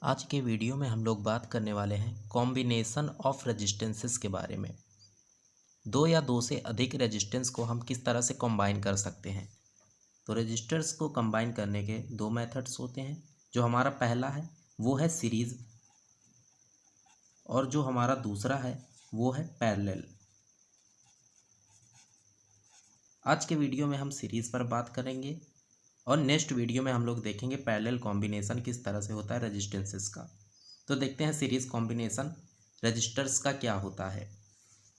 आज के वीडियो में हम लोग बात करने वाले हैं कॉम्बिनेशन ऑफ रेजिस्टेंसेस के बारे में। दो या दो से अधिक रेजिस्टेंस को हम किस तरह से कंबाइन कर सकते हैं। तो रेजिस्टर्स को कंबाइन करने के दो मेथड्स होते हैं। जो हमारा पहला है वो है सीरीज, और जो हमारा दूसरा है वो है पैरेलल। आज के वीडियो में हम सीरीज पर बात करेंगे और नेक्स्ट वीडियो में हम लोग देखेंगे पैरेलल कॉम्बिनेशन किस तरह से होता है रेजिस्टेंसेस का। तो देखते हैं सीरीज कॉम्बिनेशन रेजिस्टर्स का क्या होता है।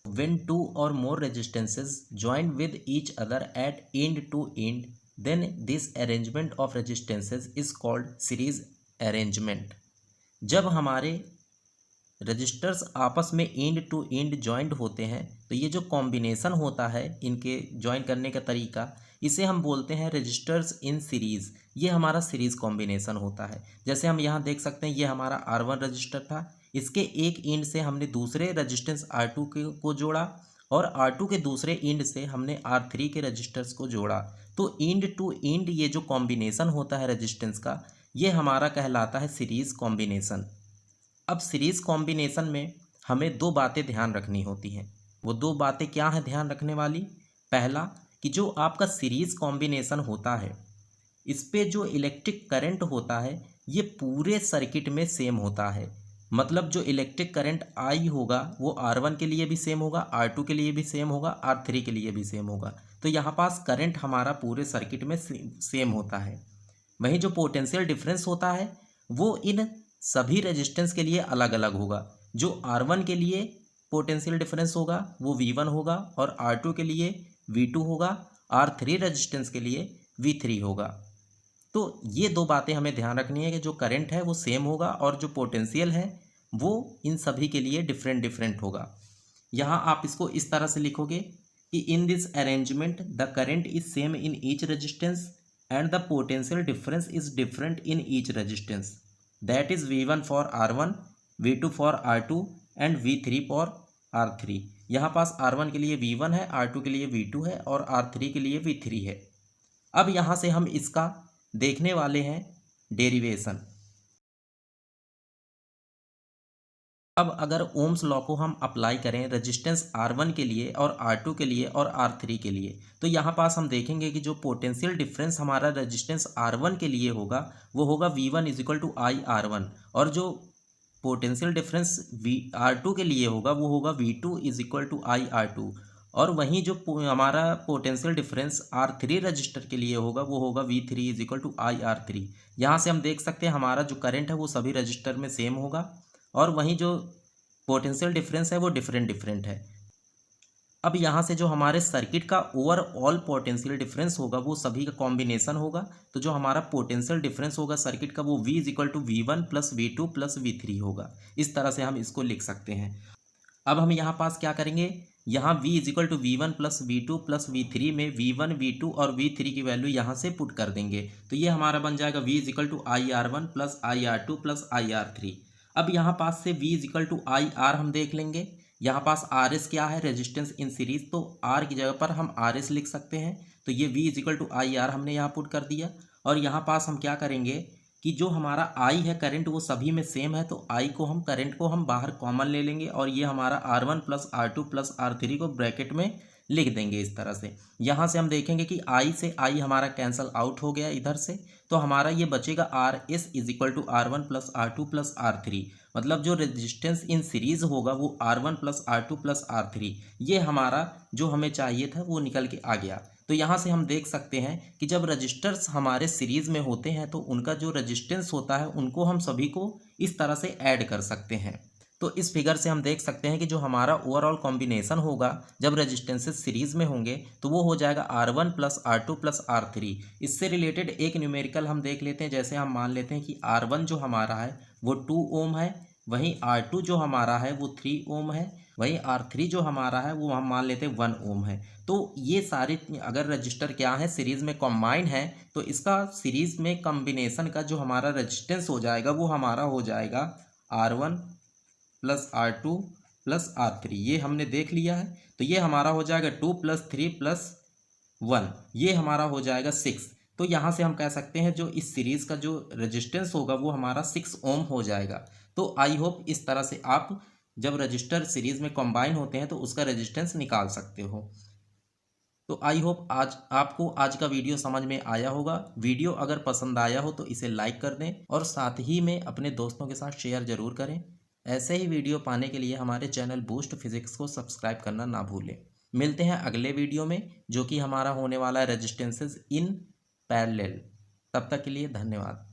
When two or more resistances join with each other at end to end, then this arrangement of resistances is called series arrangement। जब हमारे रजिस्टर्स आपस में एंड टू एंड जॉइंट होते हैं तो ये जो कॉम्बिनेशन होता है इनके जॉइन करने का तरीका, इसे हम बोलते हैं रजिस्टर्स इन सीरीज़। ये हमारा सीरीज़ कॉम्बिनेशन होता है। जैसे हम यहाँ देख सकते हैं, ये हमारा R1 रजिस्टर था, इसके एक एंड से हमने दूसरे रजिस्टेंस R2 को जोड़ा और R2 के दूसरे एंड से हमने R3 के रजिस्टर्स को जोड़ा। तो एंड टू एंड ये जो कॉम्बिनेशन होता है रजिस्टेंस का, ये हमारा कहलाता है सीरीज़ कॉम्बिनेशन। अब सीरीज़ कॉम्बिनेशन में हमें दो बातें ध्यान रखनी होती हैं। वो दो बातें क्या हैं ध्यान रखने वाली? पहला कि जो आपका सीरीज़ कॉम्बिनेशन होता है, इस पे जो इलेक्ट्रिक करंट होता है ये पूरे सर्किट में सेम होता है। मतलब जो इलेक्ट्रिक करंट आई होगा वो R1 के लिए भी सेम होगा, R2 के लिए भी सेम होगा, R3 के लिए भी सेम होगा। तो यहाँ पास करंट हमारा पूरे सर्किट में सेम होता है। वहीं जो पोटेंशियल डिफरेंस होता है वो इन सभी रेजिस्टेंस के लिए अलग अलग होगा। जो R1 के लिए पोटेंशियल डिफरेंस होगा वो V1 होगा और R2 के लिए V2 होगा, R3 रेजिस्टेंस के लिए V3 होगा। तो ये दो बातें हमें ध्यान रखनी है कि जो करंट है वो सेम होगा और जो पोटेंशियल है वो इन सभी के लिए डिफरेंट डिफरेंट होगा। यहाँ आप इसको इस तरह से लिखोगे कि in this arrangement the current is same in each resistance and the potential difference is different in each resistance. That is V1 for R1, V2 for R2 and V3 for R3। यहाँ पास R1 के लिए V1 है, R2 के लिए V2 है और R3 के लिए V3 है। अब यहाँ से हम इसका देखने वाले हैं डेरिवेशन। अब अगर ओम्स लॉ को हम अप्लाई करें रेजिस्टेंस R1 के लिए और R2 के लिए और R3 के लिए, तो यहाँ पास हम देखेंगे कि जो पोटेंशियल डिफरेंस हमारा रेजिस्टेंस R1 के लिए होगा वो होगा V1 is equal to IR1, और जो पोटेंशियल डिफरेंस R2 के लिए होगा वो होगा V2 is equal to IR2। और वहीं जो हमारा पोटेंशियल डिफरेंस R3 रजिस्टर के लिए होगा वो होगा V3 is equal to IR3। यहाँ से हम देख सकते हैं हमारा जो करंट है वो सभी रजिस्टर में सेम होगा और वहीं जो पोटेंशियल डिफरेंस है वो डिफरेंट डिफरेंट है। अब यहाँ से जो हमारे सर्किट का ओवरऑल पोटेंशियल डिफरेंस होगा वो सभी का कॉम्बिनेशन होगा। तो जो हमारा पोटेंशियल डिफरेंस होगा सर्किट का वो V is equal to V1 plus V2 plus V3 होगा। इस तरह से हम इसको लिख सकते हैं। अब हम यहाँ पास क्या करेंगे, यहाँ V is equal to V1 plus V2 plus V3 में V1 V2 और V3 की वैल्यू यहाँ से पुट कर देंगे। तो ये हमारा बन जाएगा V is equal to IR1 plus IR2 plus IR3। अब यहाँ पास से V is equal to IR हम देख लेंगे। यहाँ पास RS क्या है, रेजिस्टेंस इन सीरीज, तो R की जगह पर हम RS लिख सकते हैं। तो ये V is equal to IR हमने यहाँ पुट कर दिया। और यहाँ पास हम क्या करेंगे कि जो हमारा I है करंट वो सभी में सेम है, तो I को हम करंट को हम बाहर कॉमन ले लेंगे और ये हमारा R1 plus R2 plus R3 को ब्रैकेट में लिख देंगे इस तरह से। यहाँ से हम देखेंगे कि I से I हमारा कैंसल आउट हो गया इधर से, तो हमारा ये बचेगा RS is equal to R1 plus R2 plus R3। मतलब जो रेजिस्टेंस इन सीरीज होगा वो R1 plus R2 plus R3, ये हमारा जो हमें चाहिए था वो निकल के आ गया। तो यहाँ से हम देख सकते हैं कि जब रजिस्टर्स हमारे सीरीज में होते हैं तो उनका जो रेजिस्टेंस होता है उनको हम सभी को इस तरह से ऐड कर सकते हैं। तो इस फिगर से हम देख सकते हैं कि जो हमारा ओवरऑल कॉम्बिनेशन होगा जब रेजिस्टेंसेस सीरीज में होंगे तो वो हो जाएगा R1 plus R2 plus R3। इससे रिलेटेड एक न्यूमेरिकल हम देख लेते हैं। जैसे हम मान लेते हैं कि R1 जो हमारा है वो 2 ओम है, वहीं R2 जो हमारा है वो 3 ओम है, वहीं R3 जो हमारा है वो हम मान लेते हैं 1 ओम है। तो ये सारे अगर रजिस्टर क्या है सीरीज़ में कॉम्बाइन है तो इसका सीरीज़ में कॉम्बिनेशन का जो हमारा रजिस्टेंस हो जाएगा वो हमारा हो जाएगा R1 plus R2 plus R3। ये हमने देख लिया है। तो ये हमारा हो जाएगा 2 प्लस 3 प्लस 1, ये हमारा हो जाएगा 6। तो यहाँ से हम कह सकते हैं जो इस सीरीज़ का जो रेजिस्टेंस होगा वो हमारा 6 ओम हो जाएगा। तो आई होप इस तरह से आप जब रजिस्टर सीरीज़ में कंबाइन होते हैं तो उसका रेजिस्टेंस निकाल सकते हो। तो आई होप आज आपको आज का वीडियो समझ में आया होगा। वीडियो अगर पसंद आया हो तो इसे लाइक कर दें और साथ ही में अपने दोस्तों के साथ शेयर ज़रूर करें। ऐसे ही वीडियो पाने के लिए हमारे चैनल बूस्ट फिजिक्स को सब्सक्राइब करना ना भूलें। मिलते हैं अगले वीडियो में जो कि हमारा होने वाला है रेजिस्टेंसेस इन पैरेलल। तब तक के लिए धन्यवाद।